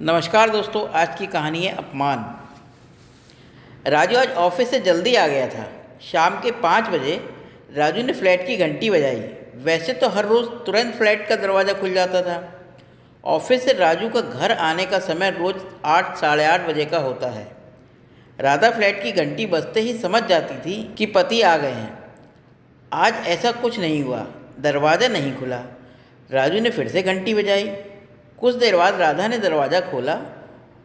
नमस्कार दोस्तों, आज की कहानी है अपमान। राजू आज ऑफिस से जल्दी आ गया था। शाम के 5 बजे राजू ने फ्लैट की घंटी बजाई। वैसे तो हर रोज़ तुरंत फ्लैट का दरवाज़ा खुल जाता था। ऑफिस से राजू का घर आने का समय रोज़ 8 साढ़े 8 बजे का होता है। राधा फ्लैट की घंटी बजते ही समझ जाती थी कि पति आ गए हैं। आज ऐसा कुछ नहीं हुआ, दरवाज़ा नहीं खुला। राजू ने फिर से घंटी बजाई। कुछ देर बाद राधा ने दरवाज़ा खोला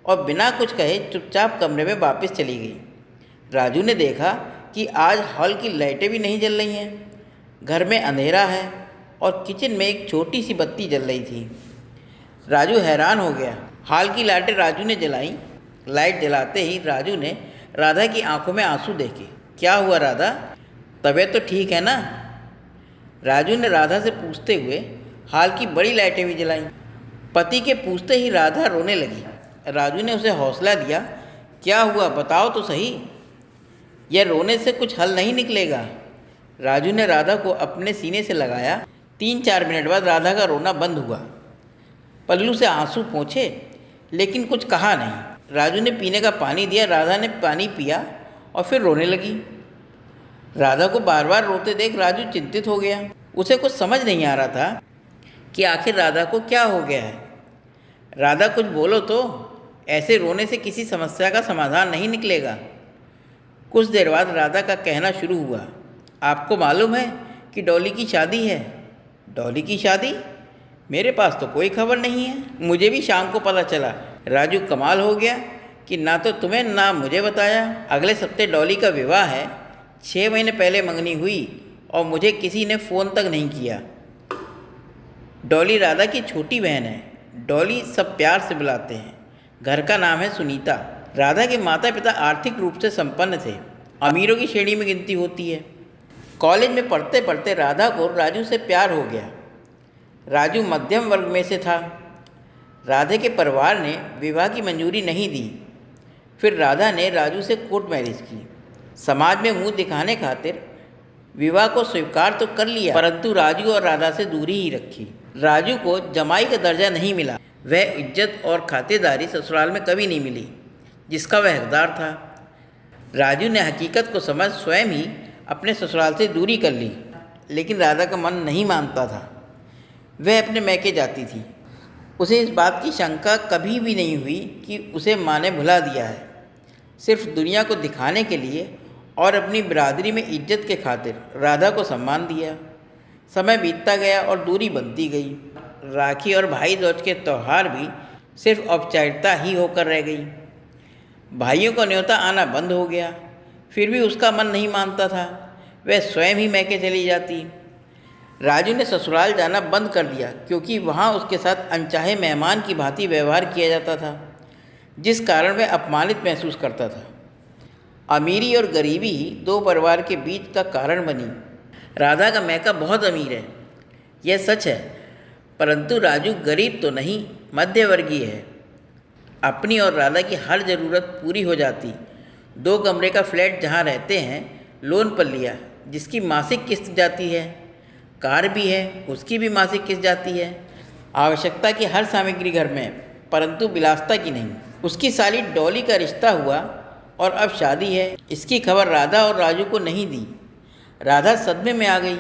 और बिना कुछ कहे चुपचाप कमरे में वापस चली गई। राजू ने देखा कि आज हॉल की लाइटें भी नहीं जल रही हैं। घर में अंधेरा है और किचन में एक छोटी सी बत्ती जल रही थी। राजू हैरान हो गया। हॉल की लाइटें राजू ने जलाई। लाइट जलाते ही राजू ने राधा की आंखों में आंसू देखे। क्या हुआ राधा, तबीयत तो ठीक है ना? राजू ने राधा से पूछते हुए हॉल की बड़ी लाइटें भी जलाई। पति के पूछते ही राधा रोने लगी। राजू ने उसे हौसला दिया। क्या हुआ, बताओ तो सही, यह रोने से कुछ हल नहीं निकलेगा। राजू ने राधा को अपने सीने से लगाया। 3-4 मिनट बाद राधा का रोना बंद हुआ। पल्लू से आंसू पोंछे लेकिन कुछ कहा नहीं। राजू ने पीने का पानी दिया। राधा ने पानी पिया और फिर रोने लगी। राधा को बार बार रोते देख राजू चिंतित हो गया। उसे कुछ समझ नहीं आ रहा था कि आखिर राधा को क्या हो गया है। राधा, कुछ बोलो तो, ऐसे रोने से किसी समस्या का समाधान नहीं निकलेगा। कुछ देर बाद राधा का कहना शुरू हुआ। आपको मालूम है कि डॉली की शादी है? डॉली की शादी? मेरे पास तो कोई खबर नहीं है। मुझे भी शाम को पता चला। राजू, कमाल हो गया कि ना तो तुम्हें ना मुझे बताया। अगले हफ्ते डॉली का विवाह है। 6 महीने पहले मंगनी हुई और मुझे किसी ने फ़ोन तक नहीं किया। डॉली राधा की छोटी बहन है। डॉली सब प्यार से बुलाते हैं। घर का नाम है सुनीता। राधा के माता पिता आर्थिक रूप से संपन्न थे। अमीरों की श्रेणी में गिनती होती है। कॉलेज में पढ़ते पढ़ते राधा को राजू से प्यार हो गया। राजू मध्यम वर्ग में से था। राधा के परिवार ने विवाह की मंजूरी नहीं दी। फिर राधा ने राजू से कोर्ट मैरिज की। समाज में मुंह दिखाने खातिर विवाह को स्वीकार तो कर लिया, परंतु राजू और राधा से दूरी ही रखी। राजू को जमाई का दर्जा नहीं मिला। वह इज्जत और खातिरदारी ससुराल में कभी नहीं मिली जिसका वह हकदार था। राजू ने हकीकत को समझ स्वयं ही अपने ससुराल से दूरी कर ली, लेकिन राधा का मन नहीं मानता था। वह अपने मैके जाती थी। उसे इस बात की शंका कभी भी नहीं हुई कि उसे माँ ने भुला दिया है। सिर्फ दुनिया को दिखाने के लिए और अपनी बिरादरी में इज्जत के खातिर राधा को सम्मान दिया। समय बीतता गया और दूरी बनती गई। राखी और भाई दूज के त्यौहार भी सिर्फ औपचारिकता ही होकर रह गई। भाइयों का न्योता आना बंद हो गया। फिर भी उसका मन नहीं मानता था। वह स्वयं ही मैके चली जाती। राजू ने ससुराल जाना बंद कर दिया क्योंकि वहाँ उसके साथ अनचाहे मेहमान की भांति व्यवहार किया जाता था, जिस कारण वह अपमानित महसूस करता था। अमीरी और गरीबी ही दो परिवार के बीच का कारण बनी। राधा का मैका बहुत अमीर है, यह सच है, परंतु राजू गरीब तो नहीं, मध्यवर्गीय है। अपनी और राधा की हर ज़रूरत पूरी हो जाती। 2 कमरे का फ्लैट जहाँ रहते हैं लोन पर लिया, जिसकी मासिक किस्त जाती है। कार भी है, उसकी भी मासिक किस्त जाती है। आवश्यकता की हर सामग्री घर में, परंतु विलासिता की नहीं। उसकी साली डॉली का रिश्ता हुआ और अब शादी है। इसकी खबर राधा और राजू को नहीं दी। राधा सदमे में आ गई,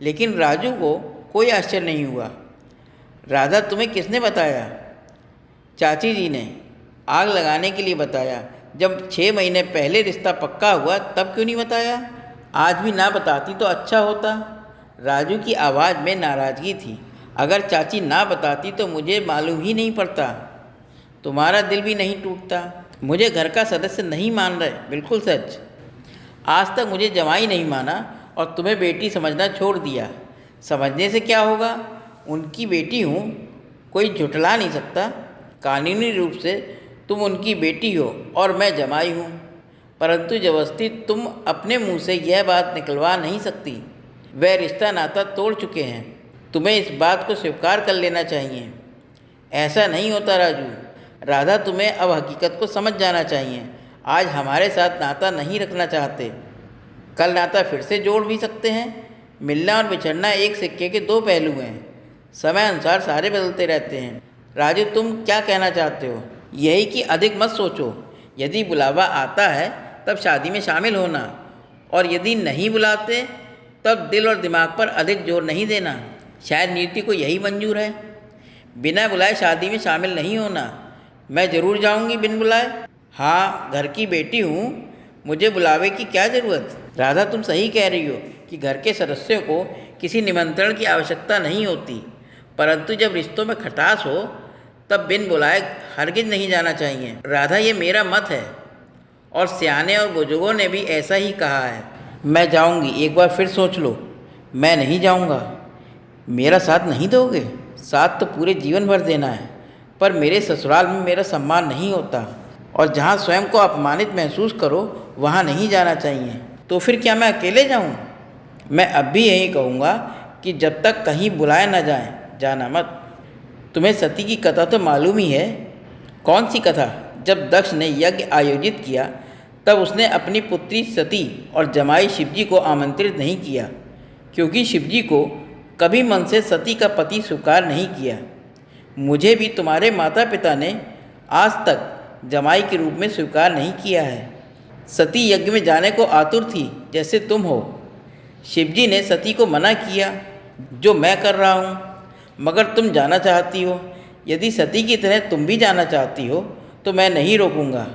लेकिन राजू को कोई आश्चर्य नहीं हुआ। राधा, तुम्हें किसने बताया? चाची जी ने आग लगाने के लिए बताया। जब 6 महीने पहले रिश्ता पक्का हुआ तब क्यों नहीं बताया? आज भी ना बताती तो अच्छा होता। राजू की आवाज़ में नाराज़गी थी। अगर चाची ना बताती तो मुझे मालूम ही नहीं पड़ता। तुम्हारा दिल भी नहीं टूटता। मुझे घर का सदस्य नहीं मान रहे, बिल्कुल सच। आज तक मुझे जमाई नहीं माना और तुम्हें बेटी समझना छोड़ दिया। समझने से क्या होगा? उनकी बेटी हूँ, कोई झुठला नहीं सकता। कानूनी रूप से तुम उनकी बेटी हो और मैं जमाई हूँ, परंतु जबरदस्ती तुम अपने मुंह से यह बात निकलवा नहीं सकती। वह रिश्ता नाता तोड़ चुके हैं। तुम्हें इस बात को स्वीकार कर लेना चाहिए। ऐसा नहीं होता राजू। राधा, तुम्हें अब हकीकत को समझ जाना चाहिए। आज हमारे साथ नाता नहीं रखना चाहते, कल नाता फिर से जोड़ भी सकते हैं। मिलना और बिछड़ना एक सिक्के के 2 पहलू हैं। समय अनुसार सारे बदलते रहते हैं। राजू, तुम क्या कहना चाहते हो? यही कि अधिक मत सोचो। यदि बुलावा आता है तब शादी में शामिल होना, और यदि नहीं बुलाते तब दिल और दिमाग पर अधिक जोर नहीं देना। शायद नीति को यही मंजूर है, बिना बुलाए शादी में शामिल नहीं होना। मैं ज़रूर जाऊंगी बिन बुलाए। हाँ, घर की बेटी हूँ, मुझे बुलावे की क्या ज़रूरत? राधा, तुम सही कह रही हो कि घर के सदस्यों को किसी निमंत्रण की आवश्यकता नहीं होती, परंतु जब रिश्तों में खटास हो तब बिन बुलाए हरगिज नहीं जाना चाहिए। राधा, ये मेरा मत है और सियाने और बुजुर्गों ने भी ऐसा ही कहा है। मैं जाऊंगी, एक बार फिर सोच लो। मैं नहीं जाऊंगा। मेरा साथ नहीं दोगे? साथ तो पूरे जीवन भर देना है, पर मेरे ससुराल में मेरा सम्मान नहीं होता, और जहाँ स्वयं को अपमानित महसूस करो वहाँ नहीं जाना चाहिए। तो फिर क्या मैं अकेले जाऊँ? मैं अब भी यही कहूँगा कि जब तक कहीं बुलाए न जाएं, जाना मत। तुम्हें सती की कथा तो मालूम ही है। कौन सी कथा? जब दक्ष ने यज्ञ आयोजित किया तब उसने अपनी पुत्री सती और जमाई शिवजी को आमंत्रित नहीं किया, क्योंकि शिवजी को कभी मन से सती का पति स्वीकार नहीं किया। मुझे भी तुम्हारे माता पिता ने आज तक जमाई के रूप में स्वीकार नहीं किया है। सती यज्ञ में जाने को आतुर थी जैसे तुम हो। शिवजी ने सती को मना किया, जो मैं कर रहा हूँ, मगर तुम जाना चाहती हो। यदि सती की तरह तुम भी जाना चाहती हो तो मैं नहीं रोकूंगा।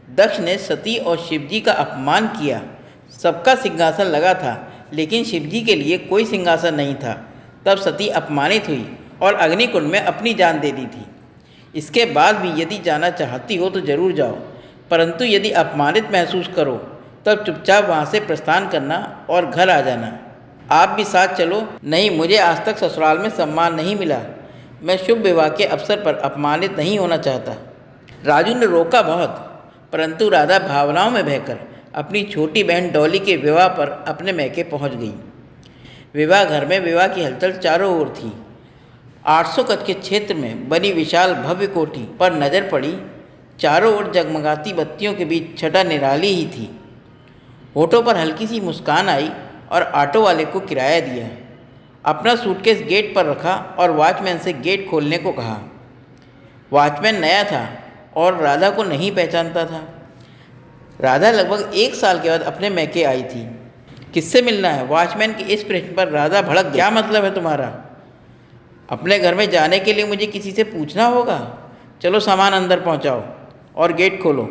दक्ष ने सती और शिवजी का अपमान किया। सबका सिंहासन लगा था, लेकिन शिवजी के लिए कोई सिंहासन नहीं था। तब सती अपमानित हुई और अग्निकुंड में अपनी जान दे दी थी। इसके बाद भी यदि जाना चाहती हो तो ज़रूर जाओ, परंतु यदि अपमानित महसूस करो तब चुपचाप वहाँ से प्रस्थान करना और घर आ जाना। आप भी साथ चलो। नहीं, मुझे आज तक ससुराल में सम्मान नहीं मिला। मैं शुभ विवाह के अवसर पर अपमानित नहीं होना चाहता। राजू ने रोका बहुत, परंतु राधा भावनाओं में बहकर अपनी छोटी बहन डॉली के विवाह पर अपने मैके पहुंच गई। विवाह घर में विवाह की हलचल चारों ओर थी। 800 गज के क्षेत्र में बनी विशाल भव्य कोठी पर नज़र पड़ी। चारों ओर जगमगाती बत्तियों के बीच छटा निराली ही थी। होठों पर हल्की सी मुस्कान आई और ऑटो वाले को किराया दिया। अपना सूटकेस गेट पर रखा और वॉचमैन से गेट खोलने को कहा। वॉचमैन नया था और राधा को नहीं पहचानता था। राधा लगभग 1 साल के बाद अपने मैके आई थी। किससे मिलना है? वॉचमैन के इस प्रश्न पर राधा भड़क गई। क्या मतलब है तुम्हारा? अपने घर में जाने के लिए मुझे किसी से पूछना होगा? चलो सामान अंदर पहुंचाओ और गेट खोलो।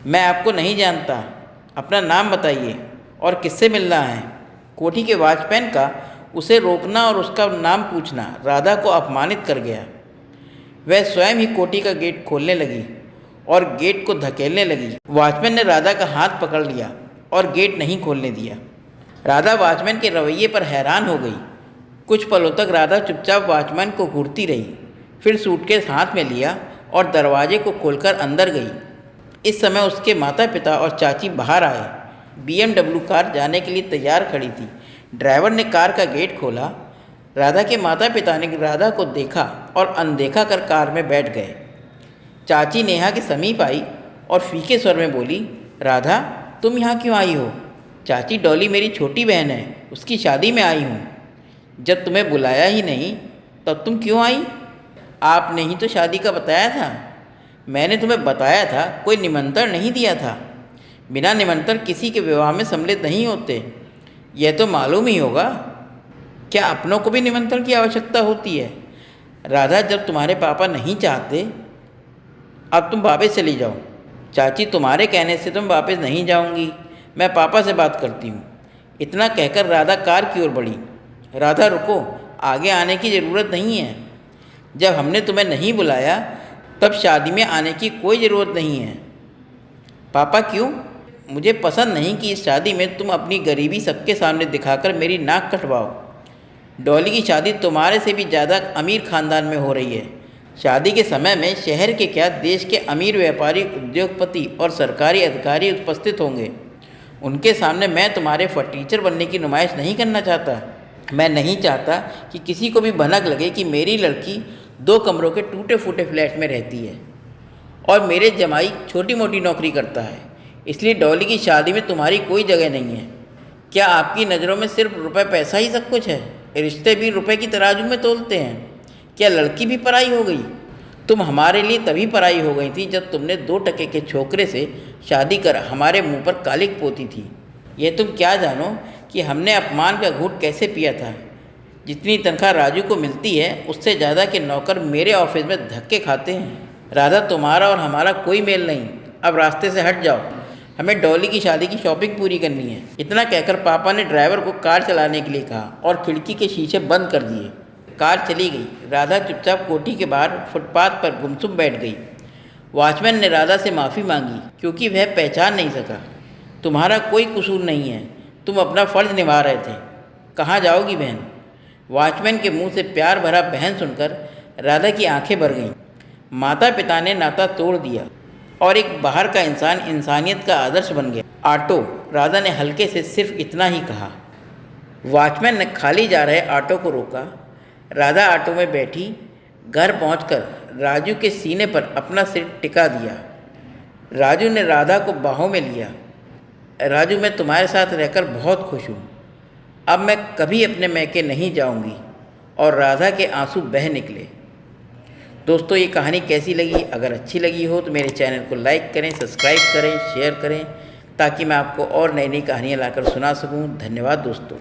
मैं आपको नहीं जानता। अपना नाम बताइए और किससे मिलना है? कोठी के वॉचमैन का उसे रोकना और उसका नाम पूछना राधा को अपमानित कर गया। वह स्वयं ही कोठी का गेट खोलने लगी और गेट को धकेलने लगी। वॉचमैन ने राधा का हाथ पकड़ लिया और गेट नहीं खोलने दिया। राधा वॉचमैन के रवैये पर हैरान हो गई। कुछ पलों तक राधा चुपचाप वॉचमैन को घूरती रही, फिर सूटकेस हाथ में लिया और दरवाजे को खोलकर अंदर गई। इस समय उसके माता पिता और चाची बाहर आए। BMW कार जाने के लिए तैयार खड़ी थी। ड्राइवर ने कार का गेट खोला। राधा के माता पिता ने राधा को देखा और अनदेखा कर कार में बैठ गए। चाची नेहा के समीप आई और फीके स्वर में बोली, राधा, तुम यहाँ क्यों आई हो? चाची, डॉली मेरी छोटी बहन है, उसकी शादी में आई हूँ। जब तुम्हें बुलाया ही नहीं तब तुम क्यों आई? आपने ही तो शादी का बताया था। मैंने तुम्हें बताया था, कोई निमंत्रण नहीं दिया था। बिना निमंत्रण किसी के विवाह में सम्मिलित नहीं होते, यह तो मालूम ही होगा। क्या अपनों को भी निमंत्रण की आवश्यकता होती है? राधा, जब तुम्हारे पापा नहीं चाहते अब तुम वापस चली जाओ। चाची, तुम्हारे कहने से तुम वापस नहीं जाऊंगी, मैं पापा से बात करती हूँ। इतना कहकर राधा कार की ओर बढ़ी। राधा, रुको, आगे आने की ज़रूरत नहीं है। जब हमने तुम्हें नहीं बुलाया तब शादी में आने की कोई ज़रूरत नहीं है। पापा, क्यों? मुझे पसंद नहीं कि इस शादी में तुम अपनी गरीबी सबके सामने दिखाकर मेरी नाक कटवाओ। डॉली की शादी तुम्हारे से भी ज़्यादा अमीर खानदान में हो रही है। शादी के समय में शहर के क्या, देश के अमीर व्यापारी, उद्योगपति और सरकारी अधिकारी उपस्थित होंगे। उनके सामने मैं तुम्हारे फर्नीचर बनने की नुमाइश नहीं करना चाहता। मैं नहीं चाहता कि किसी को भी भनक लगे कि मेरी लड़की 2 कमरों के टूटे फूटे फ्लैट में रहती है और मेरे जमाई छोटी मोटी नौकरी करता है। इसलिए डॉली की शादी में तुम्हारी कोई जगह नहीं है। क्या आपकी नज़रों में सिर्फ रुपए पैसा ही सब कुछ है? रिश्ते भी रुपए की तराजू में तोलते हैं। क्या लड़की भी पराई हो गई? तुम हमारे लिए तभी पराई हो गई थी जब तुमने 2 टके के छोकरे से शादी कर हमारे मुंह पर कालिक पोती थी। यह तुम क्या जानो कि हमने अपमान का घूंट कैसे पिया था। जितनी तनख्वाह राजू को मिलती है उससे ज़्यादा के नौकर मेरे ऑफिस में धक्के खाते हैं। राधा, तुम्हारा और हमारा कोई मेल नहीं, अब रास्ते से हट जाओ, हमें डॉली की शादी की शॉपिंग पूरी करनी है। इतना कहकर पापा ने ड्राइवर को कार चलाने के लिए कहा और खिड़की के शीशे बंद कर दिए। कार चली गई। राधा चुपचाप कोठी के बाहर फुटपाथ पर गुमसुम बैठ गई। वॉचमैन ने राधा से माफ़ी मांगी क्योंकि वह पहचान नहीं सका। तुम्हारा कोई कसूर नहीं है, तुम अपना फ़र्ज निभा रहे थे। कहाँ जाओगी बहन? वॉचमैन के मुंह से प्यार भरा बहन सुनकर राधा की आंखें भर गईं। माता पिता ने नाता तोड़ दिया और एक बाहर का इंसान इंसानियत का आदर्श बन गया। ऑटो, राधा ने हल्के से सिर्फ इतना ही कहा। वॉचमैन ने खाली जा रहे ऑटो को रोका। राधा ऑटो में बैठी। घर पहुंचकर राजू के सीने पर अपना सिर टिका दिया। राजू ने राधा को बाहों में लिया। राजू, मैं तुम्हारे साथ रहकर बहुत खुश हूँ। अब मैं कभी अपने मैके नहीं जाऊँगी। और राधा के आंसू बह निकले। दोस्तों, ये कहानी कैसी लगी? अगर अच्छी लगी हो तो मेरे चैनल को लाइक करें, सब्सक्राइब करें, शेयर करें ताकि मैं आपको और नई नई कहानियाँ लाकर सुना सकूं। धन्यवाद दोस्तों।